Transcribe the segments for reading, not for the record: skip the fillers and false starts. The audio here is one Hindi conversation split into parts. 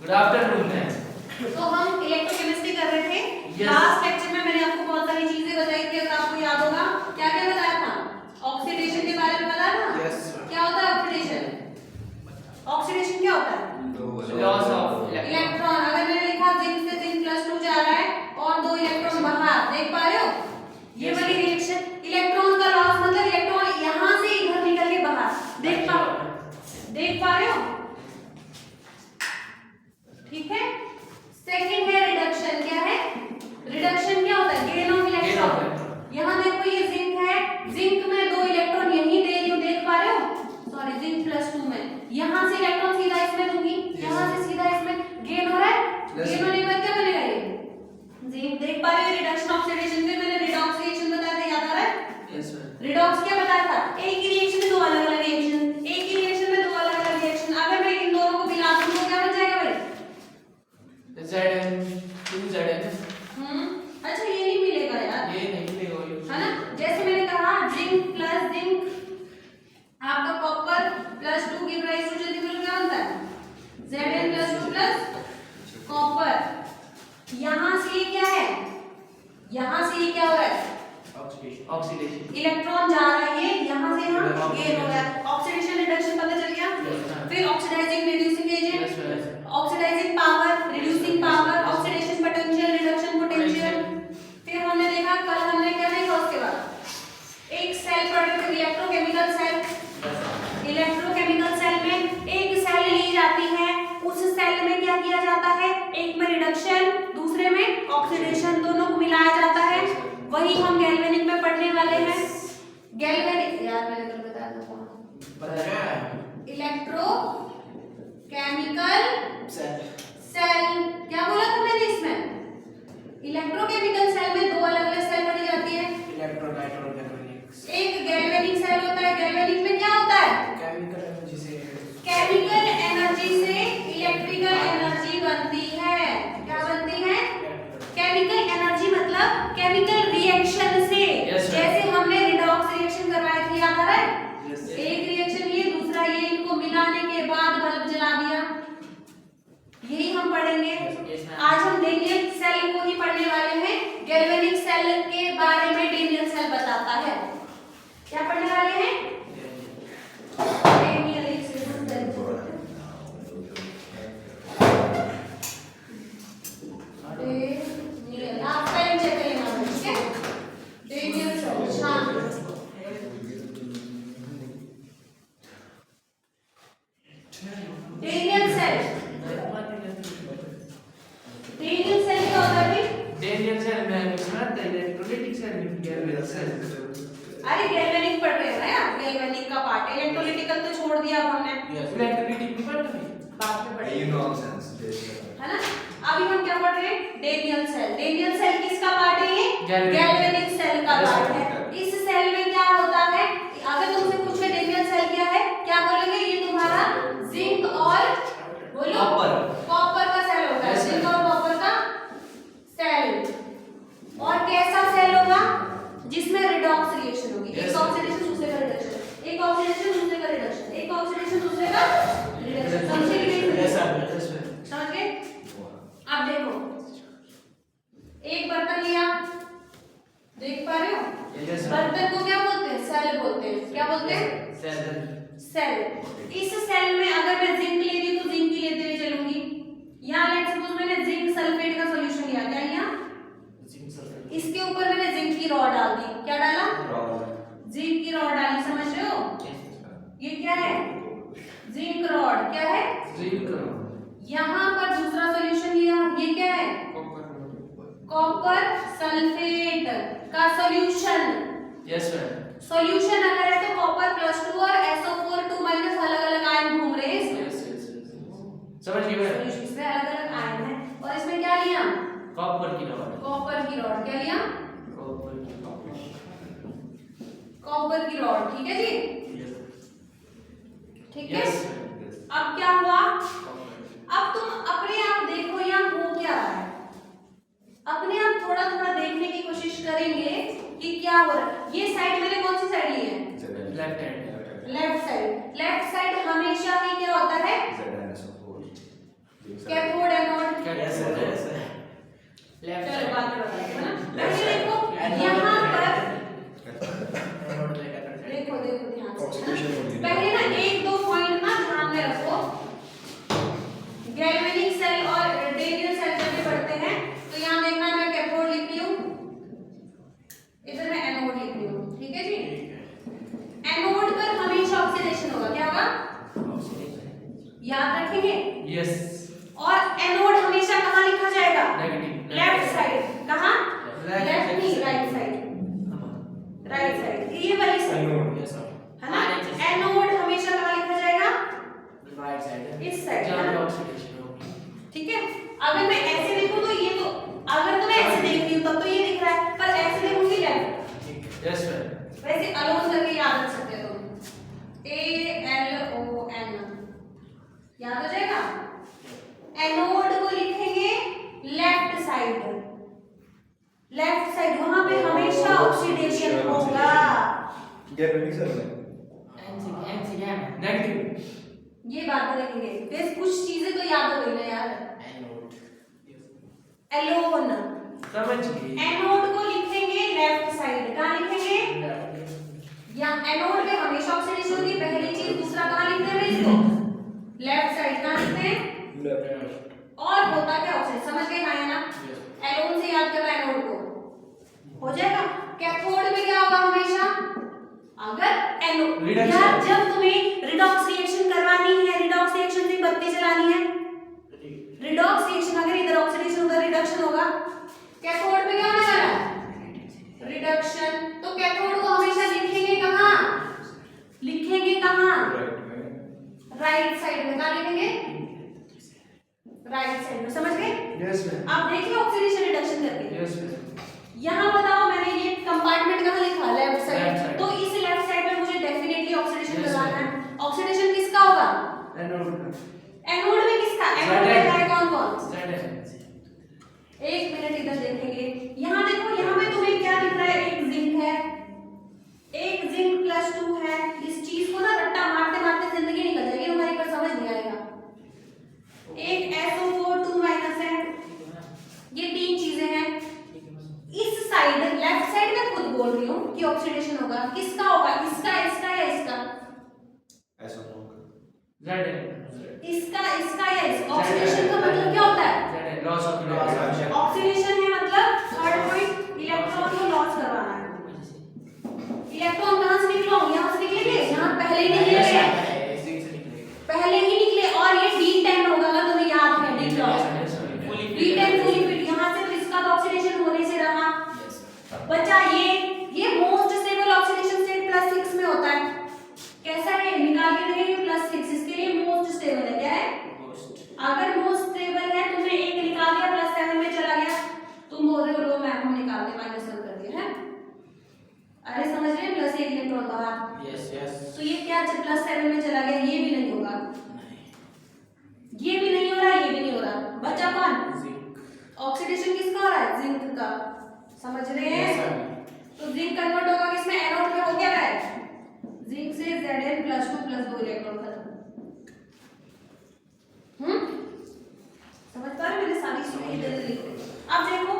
Good afternoon ma'am. तो हम इलेक्ट्रोकेमिस्ट्री कर रहे थे। Yes. लास्ट लेक्चर में मैंने आपको बहुत सारी चीजें बताई थी, अगर आपको याद होगा। क्या क्या बताया था? ऑक्सीडेशन के बारे में बताया था। Yes. क्या होता है ऑक्सीडेशन? ऑक्सीडेशन क्या होता है? Loss of electron. अगर मैंने लिखा जिंक से जिंक +2 जा रहा है और 2 इलेक्ट्रॉन बाहर, देख पा रहे हो? ये Yes. वाली रिएक्शन, इलेक्ट्रॉन का लॉस मतलब इलेक्ट्रॉन यहां से इधर निकल के बाहर। देख पा रहे हो? ठीक है। सेकंड है रिडक्शन। क्या है रिडक्शन? क्या होता है? Gain of electron. यहाँ देखो ये जिंक है, जिंक में 2 इलेक्ट्रॉन यहीं दे रही हूँ, देख पा रहे हो? सॉरी, जिंक +2 में यहाँ से इलेक्ट्रॉन सीधा इसमें दूंगी, यहाँ से सीधा इसमें गेन हो रहा है। गेन होने के बाद क्या बनेगा? ये जिंक। देख पा रहे हो? रिडक्शन ऑक्सीडेशन में मैंने रिडॉक्स रिएक्शन बताया था, याद आ रहा है? Yes ma'am. रिडॉक्स क्या बताया था? एक ही रिएक्शन में 2 अलग-अलग रिएक्शन, एक ही रिएक्शन में 2 अलग-अलग रिएक्शन। अगर मैं इन दोनों को मिला दूं तो क्या बन जाएगा भाई? ZN 2ZN। अच्छा, ये नहीं मिलेगा यार, ये नहीं मिलेगा है ना? जैसे मैंने कहा जिंक प्लस जिंक आपका कॉपर +2 गिव राइज टू जल्दी बोलो क्या बनता है? Zn +2 plus copper. यहाँ से ये क्या है? यहाँ से ये क्या हो रहा है? ऑक्सीडेशन। इलेक्ट्रॉन जा रहा है, ये यहाँ से यहाँ गेन हो रहा है। ऑक्सीडेशन रिडक्शन पता चल गया। फिर oxidizing reducing agent, oxidizing power, reducing power, oxidation potential, reduction potential. फिर हमने देखा, कल हमने क्या देखा उसके बाद? एक cell product electrochemical cell. Electrochemical cell में एक सेल ली जाती है, उस सेल में क्या किया जाता है? एक में रिडक्शन, दूसरे में ऑक्सीडेशन, दोनों को मिलाया जाता है। वही हम गैल्वेनिक में पढ़ने वाले हैं। गैल्वेनिक यार मैंने कल बताया था कौन? Electrochemical cell. क्या बोला था मैंने इसमें? इलेक्ट्रोकेमिकल सेल में 2 अलग-अलग सेल पढ़ी जाती है। एक गैल्वेनिक सेल होता है। गैल्वेनिक में क्या होता है? केमिकल एनर्जी से इलेक्ट्रिकल एनर्जी बनती है। क्या बनती है? केमिकल एनर्जी मतलब केमिकल रिएक्शन से। जैसे हमने रिडॉक्स रिएक्शन करवाया था, याद आ रहा है? एक रिएक्शन ये, दूसरा ये, इनको मिलाने के बाद बल्ब जला दिया। यही हम पढ़ेंगे। आज हम डेनियल सेल को ही पढ़ने वाले हैं। गैल्वेनिक सेल के बारे में डेनियल सेल बताता है। क्या पढ़ने वाले हैं? डेनियल एक सेल। आप पेन चेक कर लेना, ठीक है? डेनियल सेल शांत। डेनियल सेल क्या होता है? डेनियल सेल में इसमें इलेक्ट्रोलाइटिक सेल में गैल्वेनिक सेल। अरे गैल्वेनिक पढ़ रहे हैं आप, गैल्वेनिक का पार्ट। इलेक्ट्रोलिटिकल तो छोड़ दिया अब हमने, इलेक्ट्रोलाइटिक भी पढ़ते हैं। बाद में पढ़ेंगे, नॉनसेंस है ना? अभी हम क्या पढ़ रहे हैं? Daniell cell. डेनियल सेल किसका पार्ट है? ये गैल्वेनिक सेल का पार्ट है। इस सेल में क्या होता है? अगर तुमसे पूछे डेनियल सेल क्या है, क्या बोलोगे? ये तुम्हारा जिंक और बोलो कॉपर का सेल होता है। जिंक और कॉपर का सेल। और कैसा सेल होगा? जिसमें रिडॉक्स रिएक्शन होगी। एक ऑक्सीडेशन दूसरे का रिडक्शन, एक ऑक्सीडेशन दूसरे का रिडक्शन, एक ऑक्सीडेशन दूसरे का रिडक्शन। समझे कि नहीं? समझ गए? अब देखो, एक बर्तन लिया, देख पा रहे हो? बर्तन को क्या बोलते हैं? सेल बोलते हैं। क्या बोलते हैं? सेल। इस सेल में अगर मैं जिंक ले रही हूँ तो जिंक ही लेते हुए चलूंगी। यहाँ लेट्स सपोज मैंने जिंक सल्फेट का सॉल्यूशन लिया, क्या लिया? इसके ऊपर मैंने जिंक की रॉड डाल दी। क्या डाला? जिंक की रॉड डाली, समझ रहे हो? ये क्या है? Zinc rod. क्या है? जिंक। यहाँ पर दूसरा सॉल्यूशन लिया, ये क्या है? कॉपर सल्फेट का सॉल्यूशन। Yes ma'am. सॉल्यूशन अगर है तो कॉपर +2 और SO4 2- अलग-अलग आयन घूम रहे हैं इसमें। समझ गए मैम? सॉल्यूशन इसमें अलग-अलग आयन है। और इसमें क्या लिया? कॉपर की रॉड। कॉपर की रॉड। क्या लिया? कॉपर की कॉपर की रॉड। ठीक है जी? ठीक है। यस। अब क्या हुआ? अब तुम अपने आप देखो यहाँ हो क्या रहा है। अपने आप थोड़ा थोड़ा देखने की कोशिश करेंगे कि क्या हो रहा है। ये साइड मैंने कौन सी साइड ली है? Left hand. Left side. Left side हमेशा ही क्या होता है? कैथोड लिखेंगे? यस। और एनोड हमेशा कहाँ लिखा जाएगा? नेगेटिव। Left side. कहाँ? लेफ्ट नहीं, राइट साइड। राइट साइड, ये वाली साइड यस है ना। एनोड हमेशा कहाँ लिखा जाएगा? राइट साइड, इस साइड, जहां है पे ना? ऑक्सीडेशन होगी। ठीक है। अगर मैं ऐसे देखूं तो ये तो, अगर तो मैं ऐसे देख रही हूँ तब तो ये दिख रहा है, पर ऐसे देखूंगी लेफ्ट। Yes ma'am. वैसे अलोन करके याद रख सकते हो तुम, ALON याद हो जाएगा। एनोड को लिखेंगे लेफ्ट साइड, लेफ्ट साइड, वहां पे हमेशा ऑक्सीडेशन होगा। नेगेटिव। ये बात देखेंगे, फिर कुछ चीजें तो याद हो गई ना यार। एलोन, समझ गए। एनोड को लिखेंगे लेफ्ट साइड। कहाँ लिखेंगे? या एनोड में हमेशा ऑक्सीडेशन होती है, पहली चीज। दूसरा कहाँ लिखते हैं इसको? Left side. कहाँ लिखते हैं? और होता क्या ऑक्सीडेशन, समझ गए हाँ या ना? एलोन से याद करना एनोड को, हो जाएगा। कैथोड में क्या होगा हमेशा? अगर एनोड, यार जब तुम्हें रिडॉक्स रिएक्शन करवानी है, रिडॉक्स रिएक्शन से बत्ती चलानी है, रिडॉक्स रिएक्शन, अगर इधर ऑक्सीडेशन उधर रिडक्शन होगा, कैथोड में क्या होने वाला है? रिडक्शन। तो कैथोड को हमेशा लिखेंगे कहाँ? लिखेंगे कहाँ? राइट साइड में। कहाँ लिखेंगे? राइट साइड में, समझ गए? Yes ma'am. आप देखिए ऑक्सीडेशन रिडक्शन करके। Yes ma'am. यहाँ बताओ, मैंने ये कंपार्टमेंट कहाँ लिखा? Left Left side. side। तो इस लेफ्ट साइड में मुझे डेफिनेटली ऑक्सीडेशन Yes, करवाना ma'am। है। ऑक्सीडेशन किसका होगा? एनोड का। एनोड में किसका? एनोड में है कौन कौन? Z। एक मिनट इधर देखेंगे। यहाँ देखो, यहाँ पे तुम्हें क्या दिख रहा है? एक जिंक है, एक जिंक +2 है। इस चीज को ना रट्टा मारते मारते जिंदगी निकल जाएगी तुम्हारी, पर समझ नहीं आएगा। एक SO4 2- है। ये तीन चीजें हैं। इस साइड, लेफ्ट साइड में खुद बोल रही हूँ कि ऑक्सीडेशन होगा। किसका होगा? इसका, इसका या इसका? इसका, इसका या इसका? ऑक्सीडेशन का मतलब क्या होता है? Loss of electron. ऑक्सीडेशन है मतलब थर्ड पॉइंट, इलेक्ट्रॉन को लॉस करवाना है। इलेक्ट्रॉन कहाँ से निकलो? यहाँ से निकलेंगे, यहाँ पहले ही निकले, पहले ही निकले। और ये D10 होगा, अगर तुम्हें याद है। D10 fully fit. यहाँ से तो इसका तो ऑक्सीडेशन होने से रहा बचा ये मोस्ट स्टेबल ऑक्सीडेशन स्टेट +6 में होता है। कैसा है? निकाल के देखेंगे +6, इसके लिए मोस्ट स्टेबल है। क्या है? अगर मोस्ट स्टेबल है, तुमने एक निकाल दिया, +7 में चला गया, तुम बोल रहे हो लो मैम हम निकाल दे, -1 कर दिया है। अरे समझ रहे हैं? +1 इलेक्ट्रॉन बाहर। यस। तो ये क्या +7 में चला गया, ये भी नहीं होगा, ये भी नहीं हो रहा, ये भी नहीं हो रहा। बचा कौन? ऑक्सीडेशन किसका हो रहा है? जिंक का। समझ रहे हैं? तो जिंक कन्वर्ट होगा किसमें? एनोड में। हो गया है जिंक से Zn +2 +2 इलेक्ट्रॉन खत्म। समझ पा रहे? मैंने सारी चीजें इधर लिख दी। अब देखो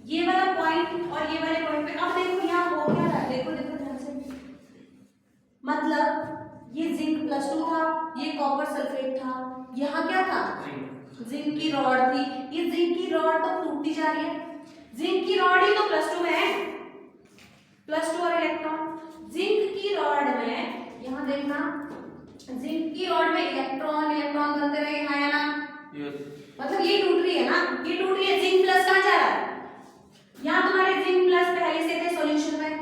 ये वाला पॉइंट और ये वाले पॉइंट पे, अब देखो यहाँ हो क्या रहा है? देखो देखो ध्यान से, मतलब ये जिंक +2 था, ये कॉपर सल्फेट था, यहाँ क्या था? जिंक की रॉड थी। ये जिंक की रॉड तो टूटती जा रही है। जिंक की रॉड ही तो +2 में है, +2 और इलेक्ट्रॉन। जिंक की रॉड में, यहाँ देखना, जिंक की रॉड में इलेक्ट्रॉन इलेक्ट्रॉन बनते रहे, हाँ या ना? मतलब ये टूट रही है ना, ये टूट रही है। जिंक प्लस कहाँ जा रहा है? यहाँ तुम्हारे जिंक प्लस पहले से थे सॉल्यूशन में,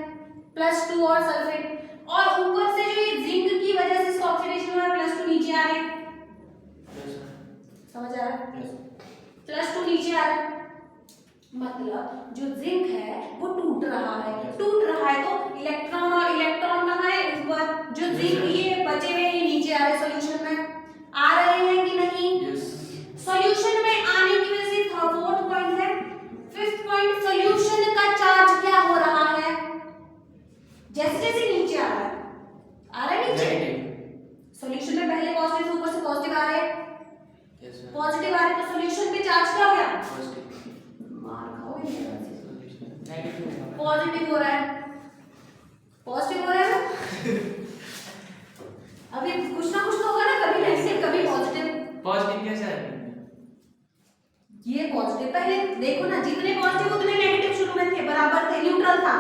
+2 और सल्फेट, और ऊपर से जो ये जिंक की वजह से इसका ऑक्सीडेशन हुआ है, +2 नीचे आ रहे हैं। समझ आ रहा है? +2 नीचे आ रहा है, मतलब जो जिंक है वो टूट रहा है। टूट रहा है तो इलेक्ट्रॉन और इलेक्ट्रॉन कहाँ है? ऊपर। जो जिंक ये बचे हुए ये नीचे आ रहे सॉल्यूशन में। आ रहे हैं कि नहीं? सॉल्यूशन में आने की वजह से फोर्थ पॉइंट है। फिफ्थ पॉइंट, सॉल्यूशन का चार्ज क्या हो रहा है? जैसे जैसे नीचे आ रहा है नीचे। सॉल्यूशन में पहले पॉजिटिव थे, ऊपर से पॉजिटिव आ रहे हैं, पॉजिटिव आ रहे, तो सॉल्यूशन में चार्ज क्या हो गया? पॉजिटिव हो रहा है, पॉजिटिव हो रहा है ना? अभी कुछ ना कुछ तो होगा ना, कभी नेगेटिव कभी पॉजिटिव। पॉजिटिव कैसा है? ये पॉजिटिव, पहले देखो ना, जितने पॉजिटिव उतने नेगेटिव शुरू में थे, बराबर थे, न्यूट्रल था।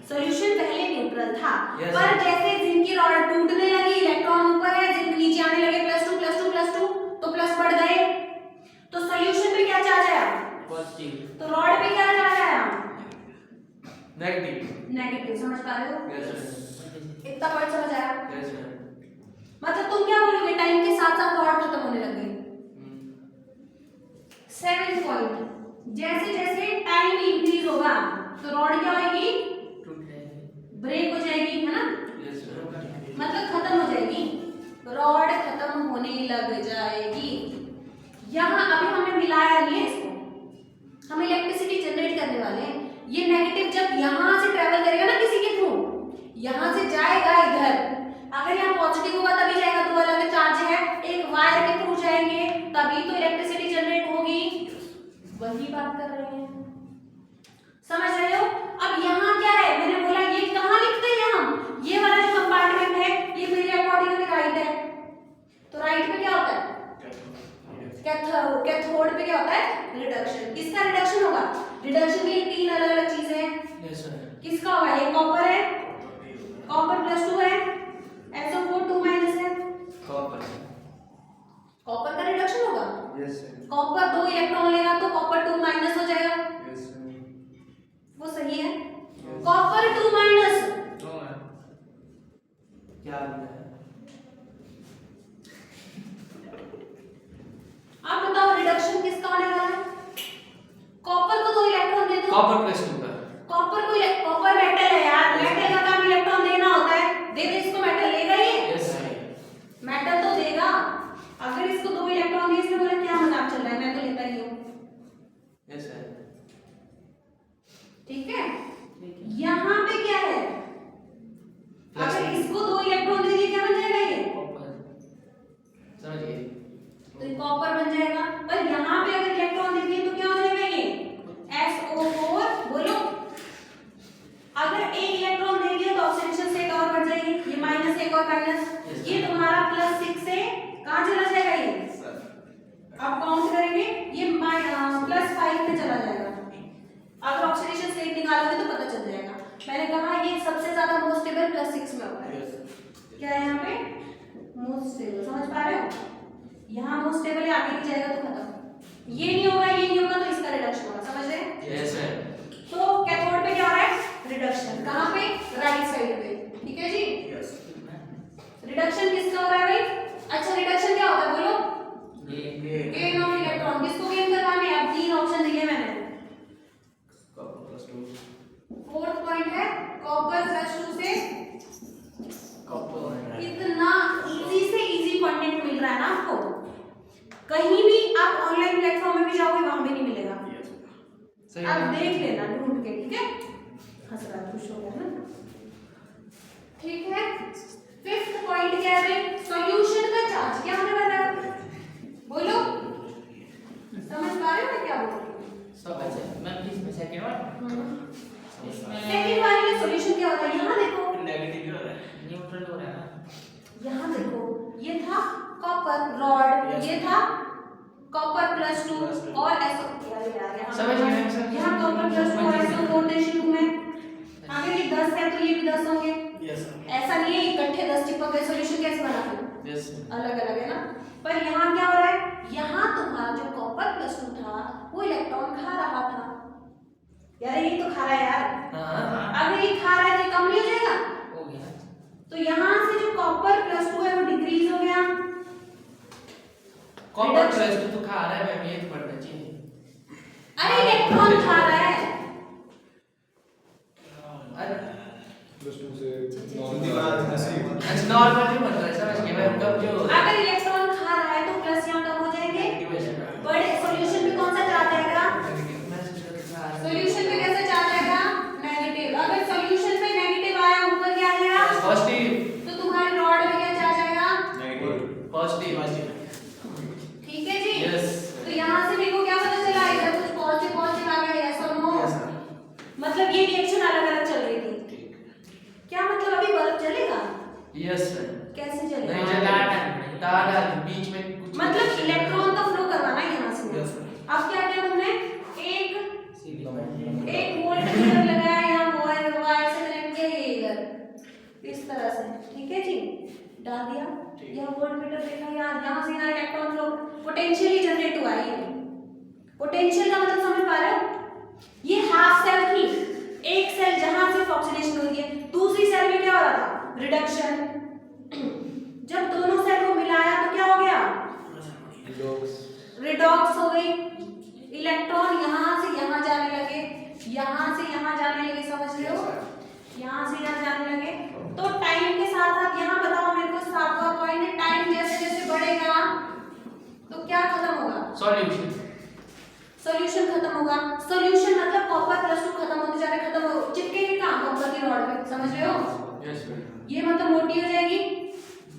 सॉल्यूशन पहले न्यूट्रल था, पर जैसे जिंक की रॉड टूटने लगी, इलेक्ट्रॉन ऊपर है, जिंक नीचे आने लगे, +2 +2 तो सॉल्यूशन पे क्या चार्ज आया? पॉजिटिव। तो रॉड पे क्या चार्ज आया? नेगेटिव। नेगेटिव। समझ पा रहे हो? Yes ma'am. इतना पॉइंट समझ आया? Yes ma'am. मतलब तुम क्या बोलोगे, टाइम के साथ साथ रॉड खत्म होने लग गई। 7th पॉइंट, जैसे जैसे टाइम इंक्रीज होगा तो रॉड क्या होगी? टूट जाएगी। ब्रेक हो जाएगी, है ना? Yes ma'am. मतलब खत्म हो जाएगी, रॉड खत्म होने लग जाएगी। यहाँ अभी हमने मिलाया नहीं है इसको, हम इलेक्ट्रिसिटी जनरेट करने वाले हैं। ये नेगेटिव जब यहाँ से ट्रेवल करेगा ना किसी के थ्रू, यहाँ से जाएगा इधर, अगर यहाँ पॉजिटिव होगा तभी जाएगा, दो अलग चार्ज है, एक वायर के थ्रू जाएंगे तभी तो इलेक्ट्रिसिटी जनरेट होगी। वही बात कर रहे हैं, समझ रहे हो? अब यहाँ क्या है, मैंने बोला ये कहाँ लिखते हैं हम, ये वाला जो कंपार्टमेंट है ये मेरे अकॉर्डिंग राइट है, तो राइट पे क्या होता है? कैथोड पे क्या होता है? रिडक्शन। किसका रिडक्शन होगा? रिडक्शन के लिए तीन अलग अलग चीजें हैं। Yes ma'am. किसका होगा? ये कॉपर है, कॉपर +2 है, SO4 2 है, कॉपर। कॉपर का रिडक्शन होगा। Yes ma'am. कॉपर 2 इलेक्ट्रॉन लेगा तो कॉपर 2 माइनस हो जाएगा, यस मैम। वो सही है। Copper 2 minus, no ma'am. क्या बोला है? आप बताओ रिडक्शन किसका होने वाला है? कॉपर को 2 इलेक्ट्रॉन दे दो। कॉपर +2 का। कॉपर को, कॉपर मेटल है यार, मेटल का काम इलेक्ट्रॉन देना होता है, दे दे इसको, मेटल लेगा ये? यस मेटल तो देगा। अगर इसको 2 इलेक्ट्रॉन दिए, इसने बोला क्या मजाक चल रहा है, मैं तो लेता ही हूँ। Yes sir. ठीक है, यहाँ पे क्या है, अगर इसको 2 इलेक्ट्रॉन दे दिए क्या बन जाएगा ये? कॉपर। समझ गए? तो ये कॉपर बन जाएगा। पर यहाँ पे अगर इलेक्ट्रॉन दे दिए तो क्या हो जाएगा ये? SO4। बोलो, अगर एक इलेक्ट्रॉन दे दिया तो ऑक्सीडेशन स्टेट और बढ़ जाएगी, ये माइनस एक और माइनस, ये तुम्हारा +6 से कहाँ चला जाएगा ये? अब काउंट करेंगे, ये +5 में चला जाएगा। अगर ऑक्सीडेशन स्टेट निकालोगे तो पता चल जाएगा। मैंने कहा ये सबसे ज्यादा मोस्ट स्टेबल +6 में होगा। क्या है यहाँ पे? Most stable. समझ पा रहे हो? यहाँ मोस्ट स्टेबल है, आगे नहीं जाएगा तो खत्म। ये नहीं होगा, ये नहीं होगा तो इसका रिडक्शन होगा। समझ रहे हैं? Yes sir. तो कैथोड पे क्या हो रहा है? रिडक्शन। कहाँ पे? राइट साइड पे। ठीक है जी? यस। रिडक्शन किसका हो रहा है भाई? अच्छा, रिडक्शन क्या होता है बोलो? Gain of electron. किसको गेन करवाने हैं? अब 3 ऑप्शन दिए मैंने। कॉपर +2। 4th पॉइंट है कॉपर +2 से कॉपर। इतना इजी से इजी कंटेंट मिल रहा है ना आपको, कहीं भी आप ऑनलाइन प्लेटफॉर्म में भी जाओगे वहां भी नहीं मिलेगा। सही आप है। देख लेना ढूंढ के, ठीक है? हंस रहा है, खुश हो गया ना? ठीक है। 5th पॉइंट क्या है? सॉल्यूशन का चार्ज क्या होने वाला है? बोलो, समझ पा रहे हो मैं क्या बोल रही हूँ? सब अच्छा मैम। किस सेकंड वन? इसमें सेकंड वाले में सॉल्यूशन क्या होता है? यहाँ देखो, नेगेटिव हो रहा है, न्यूट्रल हो रहा है ना। यहाँ देखो, ये था कॉपर रॉड, ये था कॉपर +2 और SO। समझ गए मैम, समझ गए। यहाँ कॉपर +2 और SO4 थे शुरू में, अगर ये 10 है तो ये भी 10 होंगे। यस ऐसा नहीं है इकट्ठे 10 चिपक गए, सॉल्यूशन कैसे बना फिर? यस। अलग अलग है ना। पर यहाँ क्या हो रहा है? यहाँ तुम्हारा जो कॉपर +2 था वो इलेक्ट्रॉन खा रहा था। यार ये तो खा रहा है यार। हाँ अगर ये खा रहा है तो कम नहीं हो जाएगा? हो गया। तो यहाँ से जो कॉपर +2 है वो डिक्रीज हो गया। कॉपर +2 तो खा रहा है मैम, ये तो पढ़ना चाहिए। अरे इलेक्ट्रॉन खा रहा है। +2 से अच्छा नॉर्मल नहीं बन रहा है, समझ गए मैम। कब जो अगर इलेक्ट्रॉन खा रहा है तो प्लस यहाँ कम हो जाएंगे। बड़े सॉल्यूशन में कौन सा चार्ज आएगा? सॉल्यूशन में कैसे चार्ज आएगा? नेगेटिव। अगर सॉल्यूशन में नेगेटिव आया, ऊपर क्या आएगा? पॉजिटिव। तो तुम्हारी रॉड में क्या चार्ज आएगा? पॉजिटिव। ठीक है जी? यस। तो यहाँ से मेरे को क्या पता चला? इधर कुछ पॉजिटिव पॉजिटिव आ गया, यस और नो। मतलब ये रिएक्शन अलग अलग चल रही थी। क्या मतलब अभी बल्ब जलेगा? Yes sir. कैसे चलेगा? नहीं जला तार बीच में कुछ मतलब इलेक्ट्रॉन तो फ्लो करवाना है यहाँ से। Yes, sir. अब क्या किया तुमने? एक वोल्टमीटर लगाया, यहाँ वायर से कनेक्ट किया, ये इधर इस तरह से। ठीक है जी? डाल दिया, यहाँ वोल्टमीटर देखा, यहाँ से यहाँ इलेक्ट्रॉन फ्लो पोटेंशियली जनरेट हुआ है। पोटेंशियल का मतलब समझ पा रहे हो? ये हाफ सेल थी, एक सेल जहां से ऑक्सीडेशन हो रही है, दूसरी सेल में क्या हो रहा था? रिडक्शन। जब दोनों सेल को मिलाया तो क्या हो गया? रिडॉक्स हो गई। इलेक्ट्रॉन यहां से यहां जाने लगे, यहां से यहां जाने लगे, समझ रहे हो? यहां से यहां जाने लगे। तो टाइम के साथ साथ यहां बताओ मेरे को, सातवां पॉइंट, टाइम जैसे जैसे बढ़ेगा तो क्या खत्म होगा? सॉल्यूशन। सॉल्यूशन खत्म होगा। सॉल्यूशन मतलब कॉपर प्लस 2 खत्म होते जा रहे, खत्म हो चिपकेगी कहां? कॉपर की रॉड पे, समझ रहे हो? Yes ma'am. ये मतलब मोटी हो जाएगी।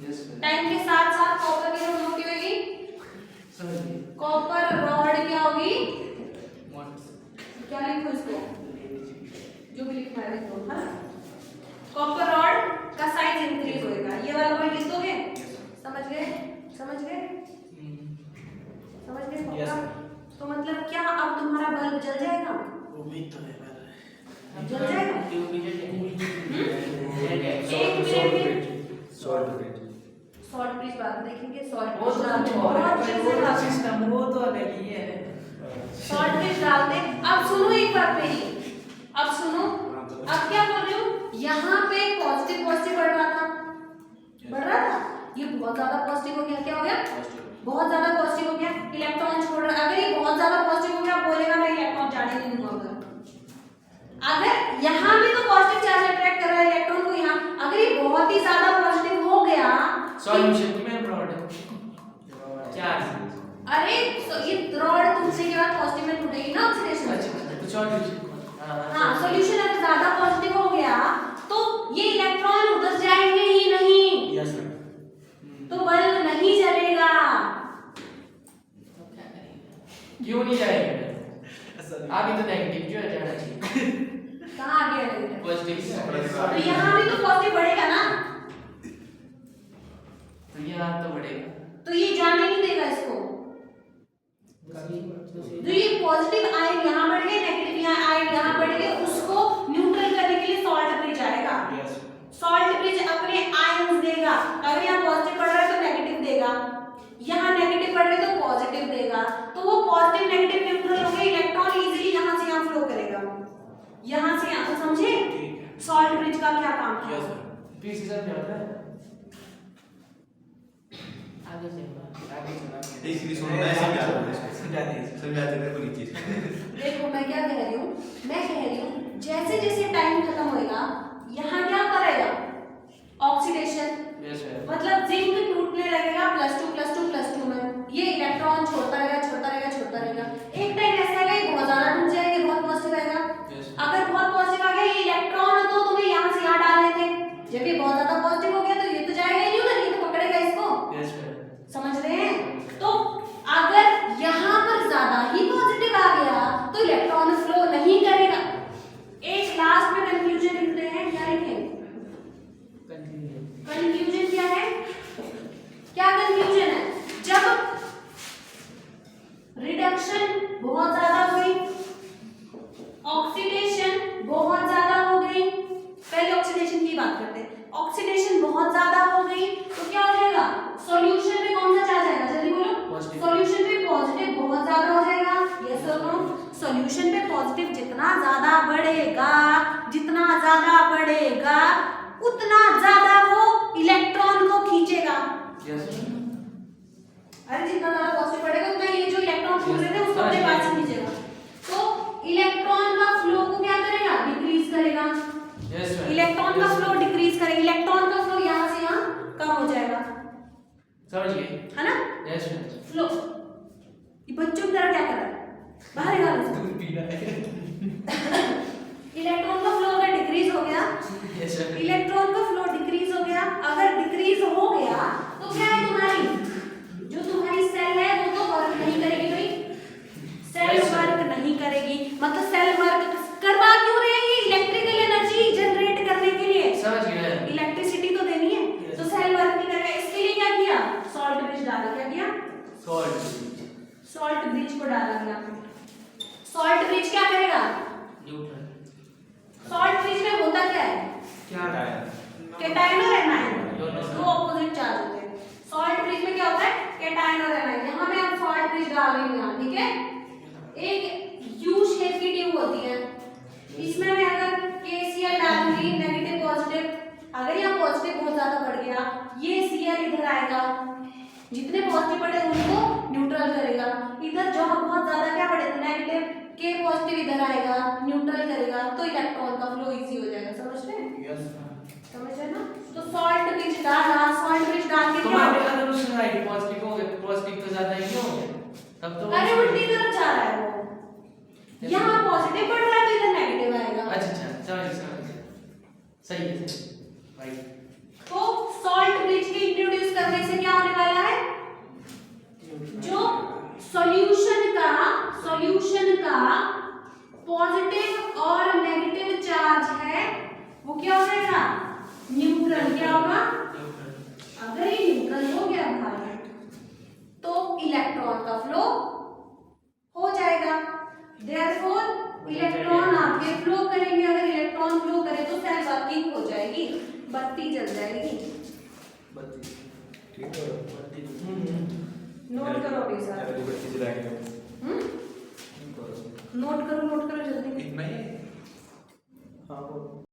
Yes ma'am. टाइम के साथ साथ कॉपर की रॉड मोटी होगी। समझ गए। कॉपर रॉड क्या होगी? मोटी। क्या लिखो इसको? जो भी लिखना है लिखो, है ना? कॉपर रॉड का साइज इंक्रीज होएगा। ये वाला पॉइंट लिख दोगे? समझ गए? समझ गए? समझ गए? यस। तो मतलब क्या अब तुम्हारा बल्ब जल जाएगा? उम्मीद तो है पर जल जाएगा? एक minute salt bridge salt bridge बाद में देखेंगे। सॉल्ट वो तो ब्रिज और बहुत चीजें है डालते हैं। सिस्टम, वो तो अलग ही है। सॉल्ट ब्रिज डालते हैं। अब सुनो एक बात मेरी, अब सुनो, अब क्या बोल रही हूँ? यहाँ पे पॉजिटिव पॉजिटिव बढ़ रहा था, बढ़ रहा था, ये बहुत ज्यादा पॉजिटिव हो गया। क्या हो गया? बहुत ज्यादा पॉजिटिव हो गया। इलेक्ट्रॉन छोड़ रहा, अगर ये बहुत ज्यादा पॉजिटिव हो गया, बोलेगा मैं इलेक्ट्रॉन जाने नहीं दूंगा उधर। अगर यहाँ भी तो पॉजिटिव चार्ज अट्रैक्ट कर रहा है इलेक्ट्रॉन को, यहाँ अगर ये बहुत ही ज्यादा पॉजिटिव हो गया, सॉल्यूशन की मैं प्रोडक्ट चार्ज। अरे ये रॉड तुमसे के बाद पॉजिटिव में टूटेगी ना ऑक्सीडेशन। अच्छा तो सॉल्यूशन। हाँ, सॉल्यूशन अगर ज्यादा पॉजिटिव हो गया तो ये इलेक्ट्रॉन उधर जाएंगे ही नहीं। Yes ma'am. तो बल्ब नहीं जलेगा। क्यों नहीं जाएगा? अभी तो नेगेटिव जो है जाना चाहिए। कहाँ आ गया नेगेटिव? पॉजिटिव। तो यहाँ भी तो पॉजिटिव बढ़ेगा ना, तो यहाँ तो बढ़ेगा। तो ये जाने नहीं देगा इसको। तो ये पॉजिटिव आयन यहाँ बढ़ गए, नेगेटिव आयन यहाँ बढ़ गए, उसको न्यूट्रल करने के लिए सॉल्ट ब्रिज आएगा। सॉल्ट ब्रिज अपने आयन्स देगा। अगर यहाँ पॉजिटिव बढ़ रहा है तो नेगेटिव देगा, यहाँ नेगेटिव बढ़ रहा है तो पॉजिटिव देगा। तो वो पॉजिटिव नेगेटिव न्यूट्रल हो गए, इलेक्ट्रॉन इजीली यहाँ से यहाँ फ्लो करेगा, यहाँ से यहाँ। तो समझे सॉल्ट ब्रिज का क्या काम है? Yes ma'am. पीसी सर क्या होता है? आगे चलना। इसलिए सुनना है, समझा देते हैं पूरी चीज। देखो मैं क्या कह रही हूँ, मैं कह रही हूँ जैसे जैसे टाइम खत्म होएगा, यहाँ क्या करेगा? ऑक्सीडेशन। Yes ma'am. मतलब जिंक टूटने लगेगा +2 में, ये इलेक्ट्रॉन छोड़ता रहेगा छोड़ता रहेगा छोड़ता रहेगा। एक टाइम ऐसा आएगा ये बहुत ज्यादा टूट जाएगा, बहुत पॉजिटिव आएगा। अगर बहुत पॉजिटिव आ गया, ये इलेक्ट्रॉन तो तुम्हें यहाँ से यहाँ डालने थे, जब ये बहुत ज्यादा पॉजिटिव हो गया तो ये तो जाएगा ही नहीं उधर, ये तो पकड़ेगा इसको। Yes ma'am. समझ रहे हैं? तो अगर यहाँ पर ज्यादा ही पॉजिटिव आ गया तो इलेक्ट्रॉन फ्लो नहीं करेगा। एक लास्ट में कंफ्यूजन लिखते हैं, क्या लिखें? कंफ्यूजन क्या है? क्या कंफ्यूजन है? जब रिडक्शन बहुत ज्यादा हुई, ऑक्सीडेशन बहुत ज्यादा हो गई, पहले ऑक्सीडेशन की बात करते हैं। ऑक्सीडेशन बहुत ज्यादा हो गई तो क्या हो जाएगा? सॉल्यूशन में कौन सा चार्ज आएगा? जल्दी बोलो। सॉल्यूशन पे पॉजिटिव बहुत ज्यादा हो जाएगा। यस और नो? सॉल्यूशन पे पॉजिटिव जितना ज्यादा बढ़ेगा, जितना ज्यादा बढ़ेगा उतना ज्यादा वो इलेक्ट्रॉन को खींचेगा। यस। अरे जितना ज्यादा पॉजिटिव बढ़ेगा उतना ये जो इलेक्ट्रॉन छूट रहे थे उसको अपने पास से खींचेगा। तो इलेक्ट्रॉन का फ्लो को क्या करेगा? डिक्रीज करेगा। Yes ma'am. इलेक्ट्रॉन का फ्लो डिक्रीज करेगा, इलेक्ट्रॉन का फ्लो यहाँ से यहाँ कम हो जाएगा, समझ गए? है ना? Yes ma'am. फ्लो ये बच्चों की तरह क्या कर रहा है? बाहर निकालो इसको। दूध पीना है। इलेक्ट्रॉन का फ्लो अगर डिक्रीज हो गया, यस मैम। इलेक्ट्रॉन का फ्लो डिक्रीज हो गया, अगर डिक्रीज हो गया तो क्या है? तुम्हारी जो तुम्हारी सेल है वो तो वर्क नहीं करेगी भाई, सेल वर्क नहीं करेगी। मतलब सेल वर्क करवा क्यों रही है? ये इलेक्ट्रिकल एनर्जी जनरेट करने के लिए, समझ गए? इलेक्ट्रिसिटी तो देनी है, तो सेल वर्क नहीं करेगा। इसके लिए क्या किया? सॉल्ट ब्रिज डाला। क्या किया? सॉल्ट ब्रिज को डाला गया। सॉल्ट ब्रिज क्या करेगा? न्यूट्रल। सॉल्ट ब्रिज में होता क्या है? क्या है? कैटायन और एनायन, दोनों दो ऑपोजिट चार्ज होते हैं। सॉल्ट ब्रिज में क्या होता है? कैटायन और एनायन। यहाँ पे हम सॉल्ट ब्रिज डाल रहे हैं यहाँ, ठीक है? एक यू शेप की ट्यूब होती है, इसमें मैं अगर KCl डालूंगी नेगेटिव पॉजिटिव, अगर यहाँ पॉजिटिव बहुत ज्यादा बढ़ गया, ये Cl इधर आएगा, जितने पॉजिटिव बढ़े उनको न्यूट्रल करेगा। इधर जो बहुत ज्यादा क्या बढ़े नेगेटिव, K पॉजिटिव इधर आएगा, न्यूट्रल करेगा, तो इलेक्ट्रॉन का फ्लो इजी हो जाएगा। समझ रहे हैं? यस समझ रहे ना? तो सॉल्ट ब्रिज डाला, सॉल्ट ब्रिज डाल के तो क्या, मैं अगर उस राइट पॉजिटिव हो गया, पॉजिटिव तो ज्यादा ही हो गया, तब तो अरे उल्टी तरफ जा रहा है वो, यहाँ पॉजिटिव बढ़ रहा है तो इधर नेगेटिव आएगा। अच्छा समझ गया, सही है राइट। तो सॉल्ट ब्रिज के इंट्रोड्यूस करने से क्या होने वाला है, जो सॉल्यूशन का पॉजिटिव और नेगेटिव चार्ज है वो क्या हो जाएगा, न्यूट्रल। क्या होगा, अगर ये न्यूट्रल हो गया भाई तो इलेक्ट्रॉन का फ्लो हो जाएगा। देयरफॉर इलेक्ट्रॉन आगे फ्लो करेंगे, अगर इलेक्ट्रॉन फ्लो करे तो सेल वर्किंग हो जाएगी, बत्ती जल जाएगी। ठीक है नोट करो अभी सर, चलो बच्चे चलाएंगे नोट करो जल्दी। एक मैं हाँ वो